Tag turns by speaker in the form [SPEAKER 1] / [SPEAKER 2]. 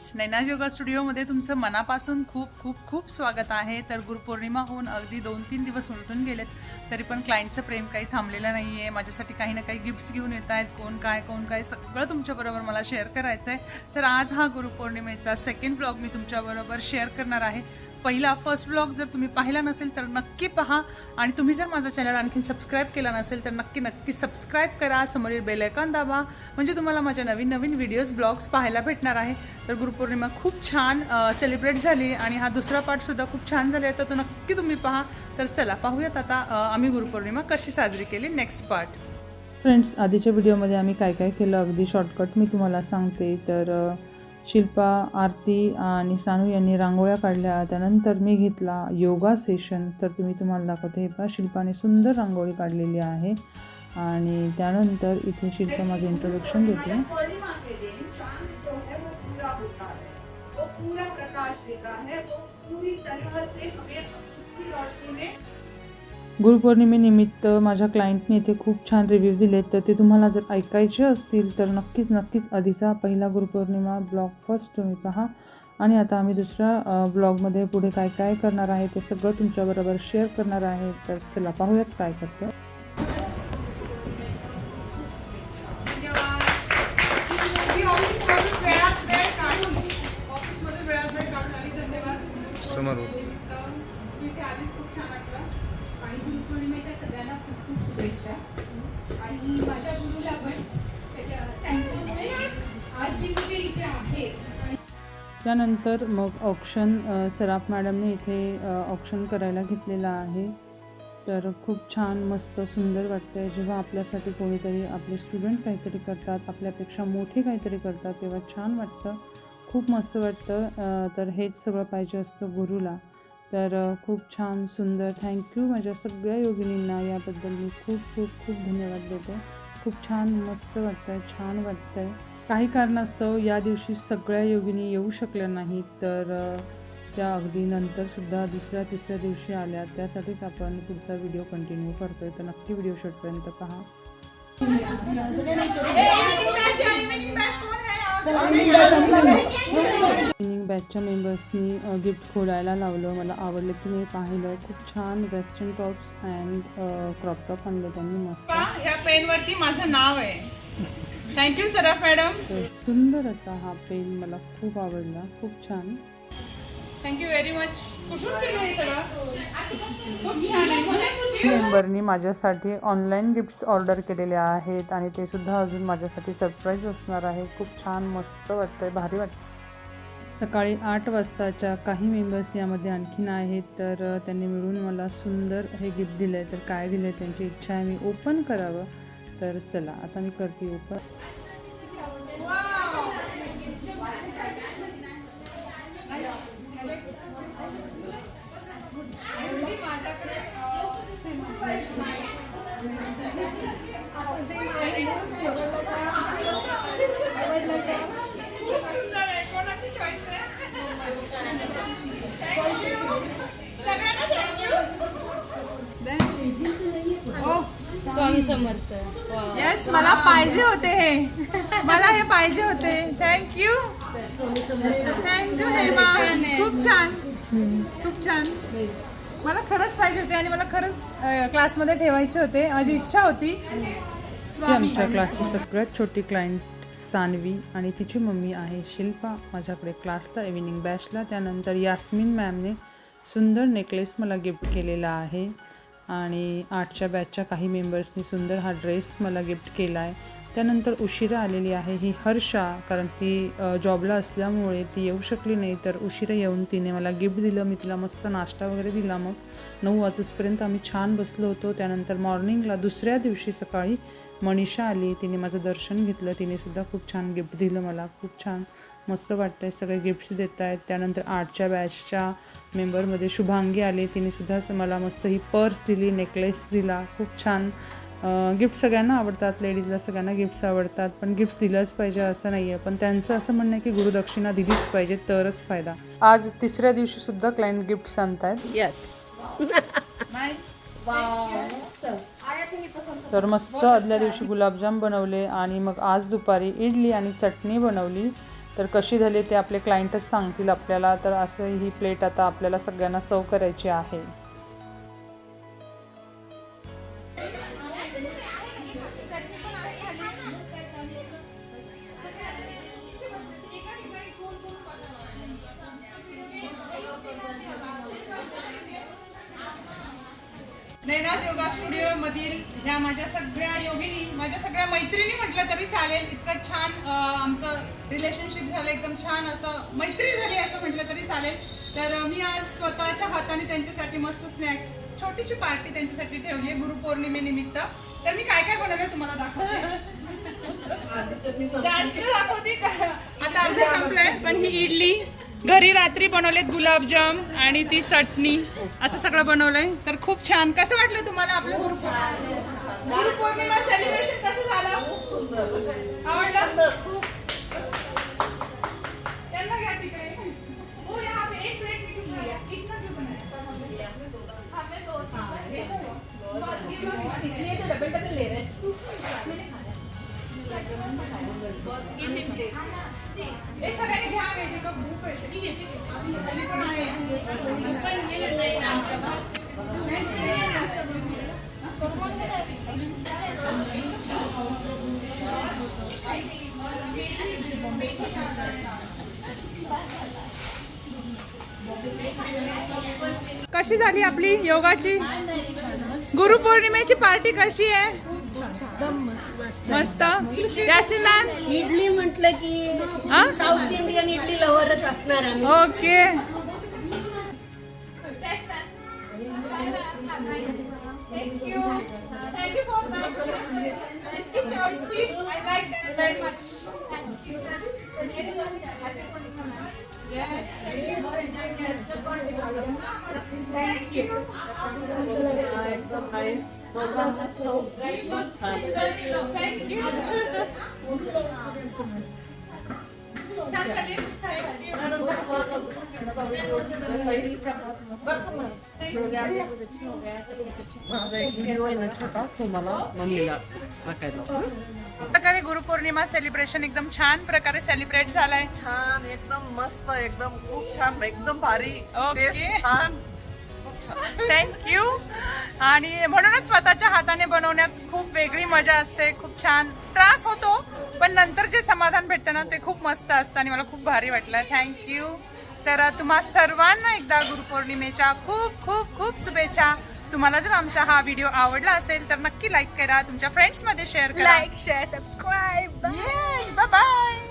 [SPEAKER 1] Friends, नैना योगा स्टुडिओमध्ये तुमचं मनापासून खूप खूप खूप स्वागत आहे. तर गुरुपौर्णिमा होऊन अगदी 2-3 दिवस उलटून गेलेत, तरी पण क्लायंटचं प्रेम काही थांबलेलं नाही आहे. माझ्यासाठी काही ना काही गिफ्ट्स घेऊन येत आहेत. कोण काय सगळं तुमच्याबरोबर मला शेअर करायचं आहे. तर आज हा गुरुपौर्णिमेचा सेकंड ब्लॉग मी तुमच्याबरोबर शेअर करणार आहे. फर्स्ट ब्लॉग जर तुम्ही पाहिला नसेल तर नक्की पहा, आणि तुम्ही जर माझा चॅनल आणखी सबस्क्राईब केला नसेल तर नक्की सबस्क्राईब करा. समोरील बेल आयकॉन दाबा, म्हणजे तुम्हाला माझ्या नवीन व्हिडिओज ब्लॉग्स पाहायला भेटणार आहे. तर गुरुपौर्णिमा खूप छान सेलिब्रेट झाली आणि हा दुसरा पार्टसुद्धा खूप छान झाला आहे, तर तो नक्की तुम्ही पहा. तर चला पाहूयात आता आम्ही गुरुपौर्णिमा कशी साजरी केली. Next part.
[SPEAKER 2] फ्रेंड्स, आधीच्या व्हिडिओमध्ये आम्ही काय काय केलं अगदी शॉर्टकट मी तुम्हाला सांगते. तर शिल्पा, आरती आणि सानू यांनी रांगोळ्या काढल्या. त्यानंतर मी घेतला योगा सेशन. तर तुम्हाला दाखवते. हे पहा, शिल्पाने सुंदर रांगोळी काढलेली आहे. आणि त्यानंतर इथे शिल्पा माझं इंट्रोडक्शन देते. गुरुपौर्णिमेनिमित्त माझ्या क्लायंटने इथे खूप छान रिव्ह्यू दिलेत. तर ते तुम्हाला जर ऐकायचे असतील तर नक्कीच आधीचा पहिला गुरुपौर्णिमा ब्लॉग फर्स्ट तुम्ही पहा. आणि आता आम्ही दुसऱ्या ब्लॉगमध्ये पुढे काय काय करणार आहे ते सगळं तुमच्याबरोबर शेअर करणार आहे. तर चला पाहूयात काय करतो.
[SPEAKER 1] गुरुपौर्णिमेच्या सगळ्यांना खूप खूप शुभेच्छा. आणि माझ्या गुरुला पण त्यांच्यामुळे आज जी मुले इथे आहे.
[SPEAKER 2] त्यानंतर मग ऑप्शन सराफ मॅडमने इथे ऑप्शन करायला घेतलेला आहे. तर खूप छान मस्त सुंदर वाटतं जेव्हा आपल्यासाठी कोणीतरी, आपले स्टुडंट काहीतरी करतात, आपल्यापेक्षा मोठे काहीतरी करतात, तेव्हा छान वाटतं, खूप मस्त वाटतं. तर हेच सगळं पाहिजे असतं गुरुला. तर खूप छान सुंदर. थँक्यू माझ्या सगळ्या योगिनींना. याबद्दल मी खूप खूप खूप धन्यवाद देते. खूप छान मस्त वाटतं आहे, छान वाटतं आहे. काही कारणास्तव या दिवशी सगळ्या योगिनी येऊ शकल्या नाहीत, तर त्या अगदी नंतरसुद्धा दुसऱ्या तिसऱ्या दिवशी आल्या. त्यासाठीच आपण पुढचा व्हिडिओ कंटिन्यू करतो आहे. तर नक्की व्हिडिओ शेवटपर्यंत पहा. इव्हिनिंग बॅचच्या मेंबर्सनी गिफ्ट खोलायला लावलं. मला आवडलं की मी पाहिलं. खूप छान western tops and crop top आणले त्यांनी मस्त.
[SPEAKER 1] ह्या पेनवरती माझं नाव आहे. थँक्यू सराफ मॅडम.
[SPEAKER 2] सुंदर असा हा पेन मला खूप आवडला. खूप छान.
[SPEAKER 1] Thank you very much. कुठून केलं हे सगळं? खूप छान आहे.
[SPEAKER 2] मेंबरनी माझ्यासाठी ऑनलाईन गिफ्ट्स ऑर्डर केलेले आहेत आणि ते सुद्धा अजून माझ्यासाठी सरप्राईज असणार आहे. खूप छान मस्त वाटतंय, भारी वाटतं. सकाळी 8 वाजताच्या काही मेंबर्स यामध्ये आणखीन आहेत. तर त्यांनी मिळून मला सुंदर हे गिफ्ट दिलं आहे. तर काय दिलं आहे त्यांची इच्छा आहे मी ओपन करावं. तर चला आता मी करते ओपन.
[SPEAKER 3] स्वामी समर्थ.
[SPEAKER 1] येस, मला पाहिजे होते हे. मला हे पाहिजे होते. थँक्यू हेमा. खूप छान, खूप छान. मला खरंच पाहिजे होते आणि मला खरंच क्लासमध्ये ठेवायचे होते. माझी इच्छा होती.
[SPEAKER 2] आमच्या क्लासची सगळ्यात छोटी क्लायंट सानवी आणि तिची मम्मी आहे शिल्पा माझ्याकडे क्लासला इव्हिनिंग बॅचला. त्यानंतर यास्मिन मॅमने सुंदर नेकलेस मला गिफ्ट केलेला आहे. आणि 8च्या बॅचच्या काही मेंबर्सनी सुंदर हा ड्रेस मला गिफ्ट केला आहे. त्यानंतर उशिरा आलेली आहे ही हर्षा, कारण ती जॉबला असल्यामुळे ती येऊ शकली नाही. तर उशिरा येऊन तिने मला गिफ्ट दिलं. मी तिला मस्त नाश्ता वगैरे दिला. मग 9 वाजेपर्यंत आम्ही छान बसलो होतो. त्यानंतर मॉर्निंगला दुसऱ्या दिवशी सकाळी मनीषा आली. तिने माझं दर्शन घेतलं. तिने सुद्धा खूप छान गिफ्ट दिलं मला. खूप छान मस्त वाटतं आहे, सगळे गिफ्ट्स देत आहेत. त्यानंतर 8च्या बॅचच्या मेंबरमध्ये शुभांगी आली. तिने सुद्धा मला मस्त ही पर्स दिली, नेकलेस दिला. खूप छान. गिफ्ट सगळ्यांना आवडतात, लेडीजला सगळ्यांना गिफ्ट्स आवडतात, पण गिफ्ट्स दिलंच पाहिजे असं नाही आहे. पण त्यांचं असं म्हणणं आहे की गुरुदक्षिणा दिलीच पाहिजे तरच फायदा. आज तिसऱ्या दिवशी सुद्धा क्लायंट गिफ्ट्स आणतात.
[SPEAKER 3] यस.
[SPEAKER 2] तर मस्त आदल्या दिवशी गुलाबजाम बनवले आणि मग आज दुपारी इडली आणि चटणी बनवली. तर कशी झाली ते आपले क्लायंटच सांगतील आपल्याला. तर असं ही प्लेट आता आपल्याला सगळ्यांना सर्व करायची आहे.
[SPEAKER 1] नैनाज योगा स्टुडिओ मधील ह्या माझ्या सगळ्या योगिनी, माझ्या सगळ्या मैत्रिणी म्हटलं तरी चालेल. इतकं छान आमचं रिलेशनशिप झालं, एकदम छान असं मैत्री झाली असं म्हटलं तरी चालेल. तर मी आज स्वतःच्या हाताने त्यांच्यासाठी मस्त स्नॅक्स, छोटीशी पार्टी त्यांच्यासाठी ठेवली आहे गुरुपौर्णिमेनिमित्त. तर मी काय काय बनवलं तुम्हाला दाखवते. जास्त दाखवते का आता अर्ध संपलंय. पण ही इडली घरी रात्री बनवलेत, गुलाबजाम आणि ती चटणी असं सगळं बनवलंय. तर खूप छान. कसं वाटलं तुम्हाला आपलं गुरुपौर्णिमा सेलिब्रेशन कसं झालं? आवडलं? त्यांना घ्या तिकडे. हो, यहाँ पे एक प्लेट में क्यों लिया? कितना क्यों बनाया? हमें दो था. इसलिए तो डबल डबल ले रहे हैं. हे सगळ्यांनी घ्या, वेगळे तो ग्रुप आहे. ठीक आहे, ठीक आहे. खाली पण आहे. कशी झाली आपली योगाची गुरुपौर्णिमेची पार्टी? कशी आहे? मस्त. यासिन मॅम,
[SPEAKER 4] इडली म्हटलं की साऊथ इंडियन इडली लवरच असणार आम्ही.
[SPEAKER 1] Okay. Thank you for nice choice. I like that very much. Thank you. Thank you. प्रकारे गुरुपौर्णिमा सेलिब्रेशन एकदम छान प्रकारे सेलिब्रेट झालाय.
[SPEAKER 4] छान, एकदम मस्त, एकदम खूप छान, एकदम भारी.
[SPEAKER 1] ओके.
[SPEAKER 4] टेस्ट छान.
[SPEAKER 1] थँक्यू. आणि म्हणूनच स्वतःच्या हाताने बनवण्यात खूप वेगळी मजा असते. खूप छान. त्रास होतो पण नंतर जे समाधान भेटतं ना ते खूप मस्त असतं आणि मला खूप भारी वाटलं. थँक्यू. तर तुम्हा सर्वांना एकदा गुरुपौर्णिमेच्या खूप खूप खूप शुभेच्छा. तुम्हाला जर आमचा हा व्हिडिओ आवडला असेल तर नक्की लाईक करा, तुमच्या फ्रेंड्स मध्ये शेअर करा.
[SPEAKER 3] Like, share, subscribe.
[SPEAKER 1] Bye bye.